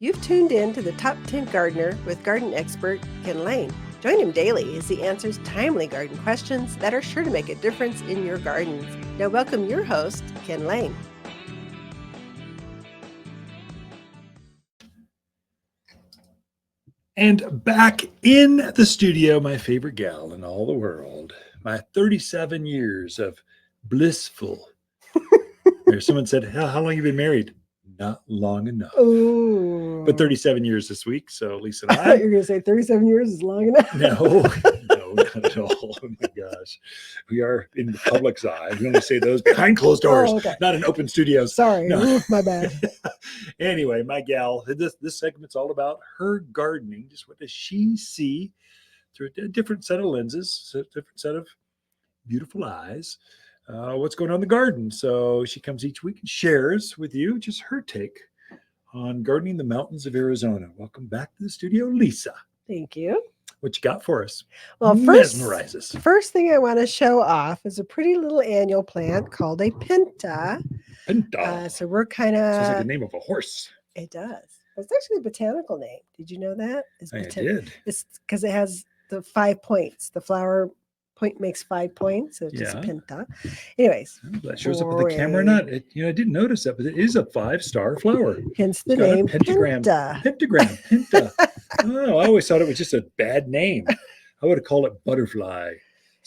You've tuned in to the Top 10 Gardener with garden expert Ken Lain. Join him daily as he answers timely garden questions that are sure to make a difference in your gardens. Now welcome your host, Ken Lain. And back in the studio, my favorite gal in all the world, my 37 years of blissful. Someone said, how long have you been married? Not long enough. Ooh. But 37 years this week. So Lisa and I thought you were going to say 37 years is long enough. No, not at all. Oh my gosh. We are in the public's eye. We only say those behind closed doors, not in open studios. Sorry, no. My bad. Anyway, my gal, this segment's all about her gardening. Just what does she see through a different set of lenses, a different set of beautiful eyes, what's going on in the garden. So she comes each week and shares with you just her take on gardening the mountains of Arizona. Welcome back to the studio, Lisa. Thank you. What you got for us? Well, mesmerizes. First thing I want to show off is a pretty little annual plant called a pinta. Pinta. So we're kind of... Sounds like the name of a horse. It does. It's actually a botanical name. Did you know that? I did. It's because it has the 5 points. The flower point makes 5 points. So it's just pinta. Anyways. That shows up with the camera or not. I didn't notice that, but it is a 5-star flower. Hence the name pentagram. Pinta. Pinta. Oh, I always thought it was just a bad name. I would have called it butterfly.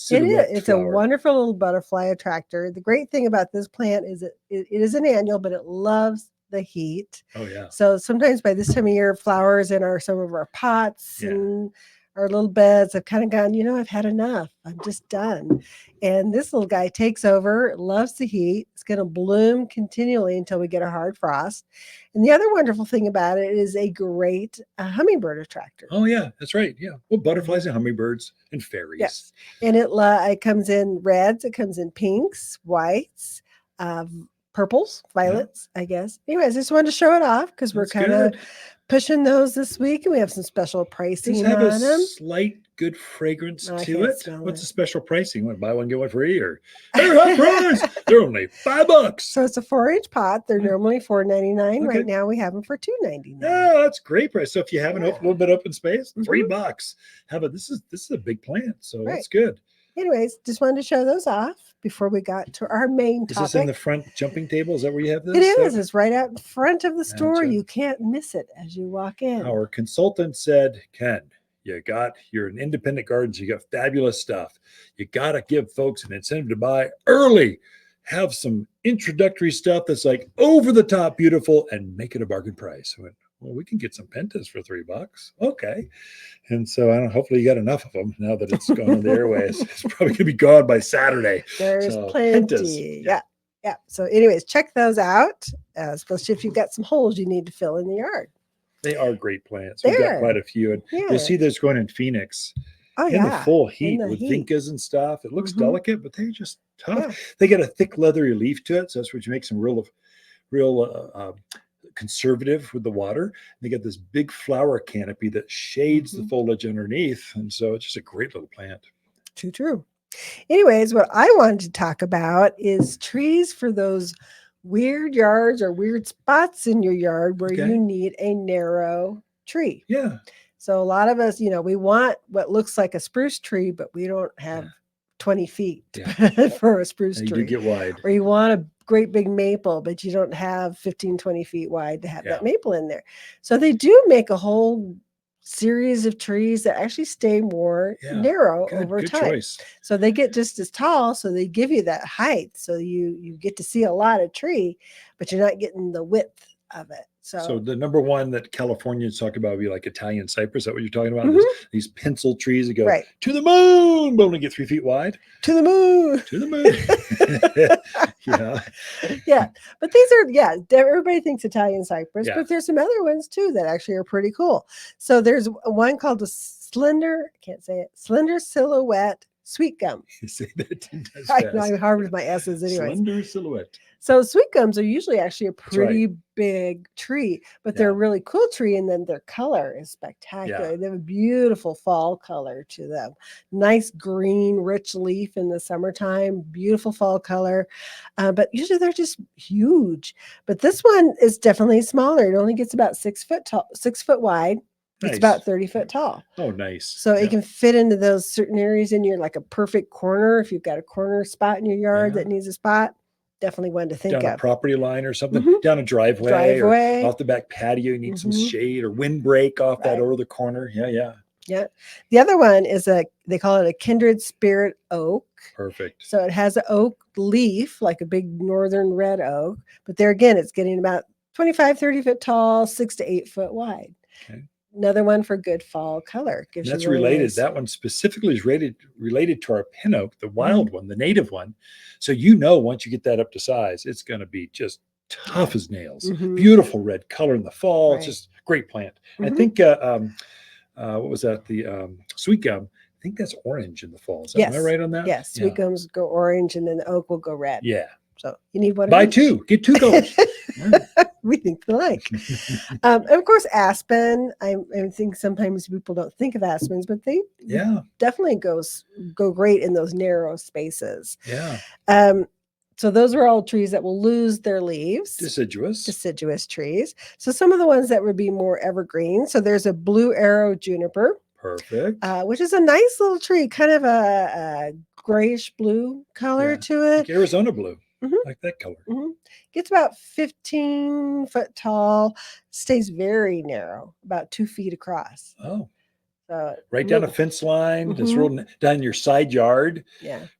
It's a wonderful little butterfly attractor. The great thing about this plant is it is an annual, but it loves the heat. Oh yeah. So sometimes by this time of year, flowers in some of our pots and our little beds have kind of gone, I've had enough. I'm just done. And this little guy takes over, loves the heat. It's going to bloom continually until we get a hard frost. And the other wonderful thing about it is a great hummingbird attractor. Oh, yeah, that's right. Yeah. Well, butterflies and hummingbirds and fairies. Yes. And it comes in reds, it comes in pinks, whites, purples, violets, I guess. Anyways, I just wanted to show it off because we're kind of pushing those this week, and we have some special pricing on them. Does it have a slight good fragrance to it? What's the special pricing? What, buy one get one free, or they're hot price? They're only $5. So it's a 4-inch pot. They're normally $4.99. Right now we have them for $2.99. Oh, that's great price. So if you have a little bit open space, $3. How about this is a big plant, so that's good. Anyways, just wanted to show those off before we got to our main topic. Is this in the front jumping table? Is that where you have this? It is. It's right out in front of the store. You can't miss it as you walk in. Our consultant said, Ken, you're an independent garden, so you got fabulous stuff. You got to give folks an incentive to buy early. Have some introductory stuff that's like over the top beautiful and make it a bargain price. I went, well, we can get some pentas for $3. Okay. And so hopefully you got enough of them now that it's gone on the airways. It's probably going to be gone by Saturday. There's plenty. Pentas. Yeah. So anyways, check those out, especially if you've got some holes you need to fill in the yard. They are great plants. We've got quite a few. And you'll see there's going in Phoenix. Oh, in the full heat with vincas and stuff. It looks delicate, but they're just tough. Yeah. They get a thick leathery leaf to it. So that's what makes them real conservative with the water. They get this big flower canopy that shades the foliage underneath. And so it's just a great little plant. True. Anyways, what I wanted to talk about is trees for those weird yards or weird spots in your yard where you need a narrow tree. Yeah. So a lot of us, we want what looks like a spruce tree, but we don't have 20 feet for a spruce tree. You do get wide. Or you want a great big maple, but you don't have 15, 20 feet wide to have that maple in there. So they do make a whole series of trees that actually stay more narrow over time. Choice. So they get just as tall, so they give you that height. So you get to see a lot of tree, but you're not getting the width of it. So the number one that Californians talk about would be like Italian cypress. Is that what you're talking about? These pencil trees that go to the moon, but only get 3 feet wide. To the moon. To the moon. Yeah. But these are, everybody thinks Italian cypress, but there's some other ones too that actually are pretty cool. So there's one called the Slender Silhouette Sweet Gum. You say that 10 times I fast. know, I'm hard with my S's anyways. Slender Silhouette. So sweet gums are usually actually a That's right. pretty big tree, but they're a really cool tree, and then their color is spectacular. Yeah. They have a beautiful fall color to them. Nice green, rich leaf in the summertime, beautiful fall color. But usually they're just huge. But this one is definitely smaller. It only gets about 6 foot tall, 6 foot wide. It's about 30 foot tall. Oh, nice. So it can fit into those certain areas in your, like a perfect corner. If you've got a corner spot in your yard that needs a spot, definitely one to think down of. A property line or something, down a driveway or off the back patio. You need some shade or windbreak off that over the corner. Yeah. The other one is they call it a kindred spirit oak. Perfect. So it has an oak leaf, like a big northern red oak. But there again, it's getting about 25, 30 foot tall, 6 to 8 foot wide. Okay. Another one for good fall color. That's related. Nice. That one specifically is related to our pin oak, the wild one, the native one. So once you get that up to size, it's going to be just tough as nails. Beautiful red color in the fall. It's just a great plant. I think what was that? The sweet gum. I think that's orange in the fall. Am I right on that? Yes. Sweet gums go orange, and then the oak will go red. Yeah. So you need one. Buy two. Get 2 colors. We think alike. And of course, aspen. I think sometimes people don't think of aspens, but they definitely go great in those narrow spaces. Yeah. So those are all trees that will lose their leaves. Deciduous trees. So some of the ones that would be more evergreen. So there's a blue arrow juniper. Perfect. Which is a nice little tree, kind of a grayish blue color to it. Like Arizona blue. Like that color. Gets about 15 foot tall, stays very narrow, about 2 feet across. Oh. Right down a fence line, just rolling down your side yard,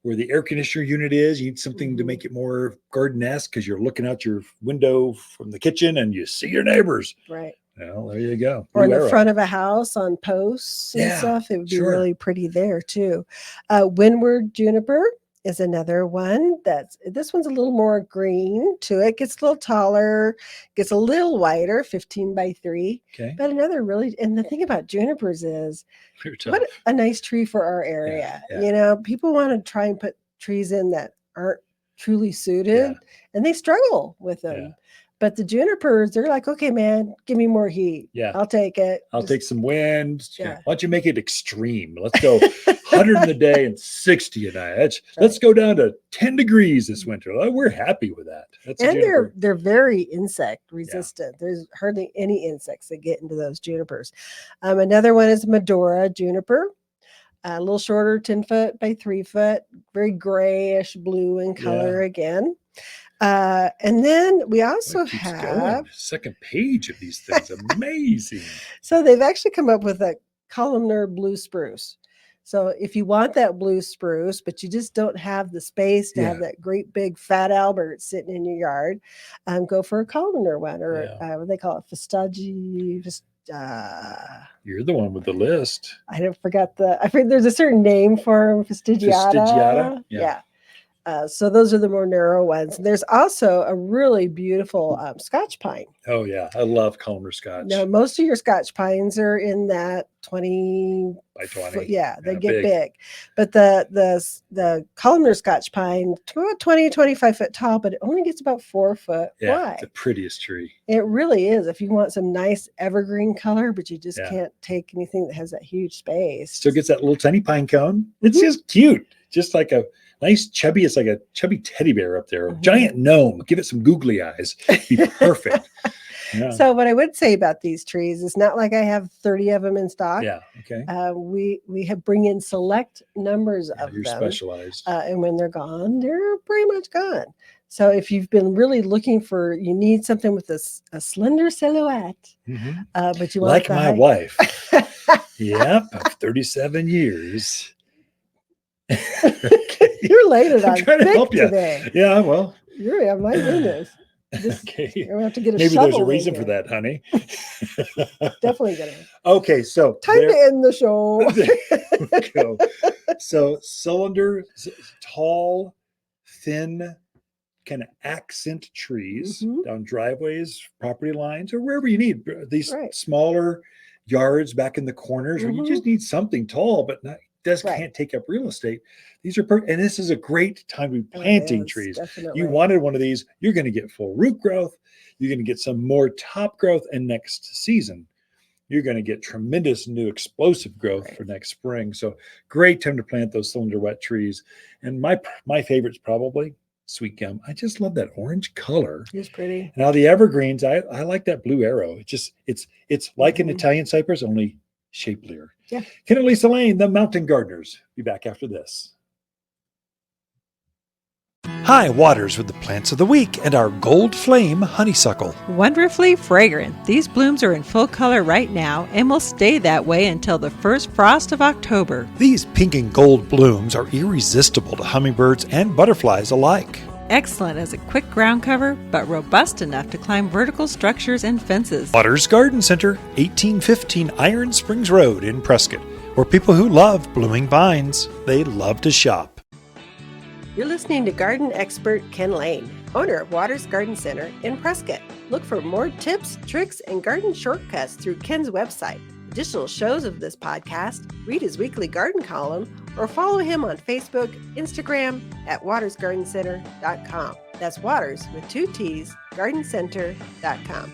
where the air conditioner unit is. You need something to make it more garden-esque because you're looking out your window from the kitchen and you see your neighbors. Right. Well, there you go. Or in the front of a house on posts and stuff. It would be really pretty there too. Windward juniper is another one. This one's a little more green to it. Gets a little taller, gets a little wider, 15 by 3. Okay. But another really, and the thing about junipers is, what a nice tree for our area. People want to try and put trees in that aren't truly suited, and they struggle with them. But the junipers, they're like, okay, man, give me more heat. Yeah. I'll take it. I'll take some wind. Yeah. Why don't you make it extreme? Let's go 100 in the day and 60 at night. Let's go down to 10 degrees this winter. We're happy with that. And they're very insect resistant. There's hardly any insects that get into those junipers. Another one is Medora juniper. A little shorter, 10 foot by 3 foot, very grayish blue in color again. And then we also have second page of these things. Amazing. So they've actually come up with a columnar blue spruce. So if you want that blue spruce, but you just don't have the space to have that great big fat Albert sitting in your yard, go for a columnar one, or what they call it, festagi. You're the one with the list. I forgot there's a certain name for them. Fastigiata. Yeah. So those are the more narrow ones. There's also a really beautiful Scotch pine. Oh yeah, I love columnar Scotch. Now most of your Scotch pines are in that 20 by 20. They get big. But the columnar Scotch pine, about 25 foot tall, but it only gets about 4 foot wide. The prettiest tree. It really is. If you want some nice evergreen color, but you just can't take anything that has that huge space. Still gets that little tiny pine cone. It's just cute. Just like a nice chubby, it's like a chubby teddy bear up there, a giant gnome. Give it some googly eyes. Be perfect. So what I would say about these trees is not like I have 30 of them in stock. Yeah. Okay. We have bring in select numbers of them. You're specialized. And when they're gone, they're pretty much gone. So if you've been really looking you need something with a slender silhouette, but you want like my wife. Yep. Of 37 years. You're late on trying to help you today. Yeah, well, my goodness. Okay. We're gonna have to get a Maybe shovel. There's a reason for that, honey. Definitely gonna. Okay, so time to end the show. There we go. So cylinder, tall, thin, kind of accent trees down driveways, property lines, or wherever you need these smaller yards back in the corners, where you just need something tall, but not can't take up real estate. These are and this is a great time to be planting trees. Definitely. You wanted one of these, you're going to get full root growth. You're going to get some more top growth, and next season you're going to get tremendous new explosive growth for next spring. So great time to plant those cylinder wet trees. And my favorite's probably Sweet Gum. I just love that orange color. It's pretty. Now the evergreens, I like that blue arrow. It's like an Italian cypress, only shapelier. Yeah. Ken and Lisa Lain, the Mountain Gardeners. Be back after this. Hi, Waters with the plants of the week and our gold flame honeysuckle. Wonderfully fragrant. These blooms are in full color right now and will stay that way until the first frost of October. These pink and gold blooms are irresistible to hummingbirds and butterflies alike. Excellent as a quick ground cover, but robust enough to climb vertical structures and fences. Waters Garden Center, 1815 Iron Springs Road in Prescott, where people who love blooming vines, they love to shop. You're listening to garden expert Ken Lain, owner of Waters Garden Center in Prescott. Look for more tips, tricks, and garden shortcuts through Ken's website. Additional shows of this podcast, read his weekly garden column, or follow him on Facebook, Instagram at watersgardencenter.com. That's Waters with 2 T's, gardencenter.com.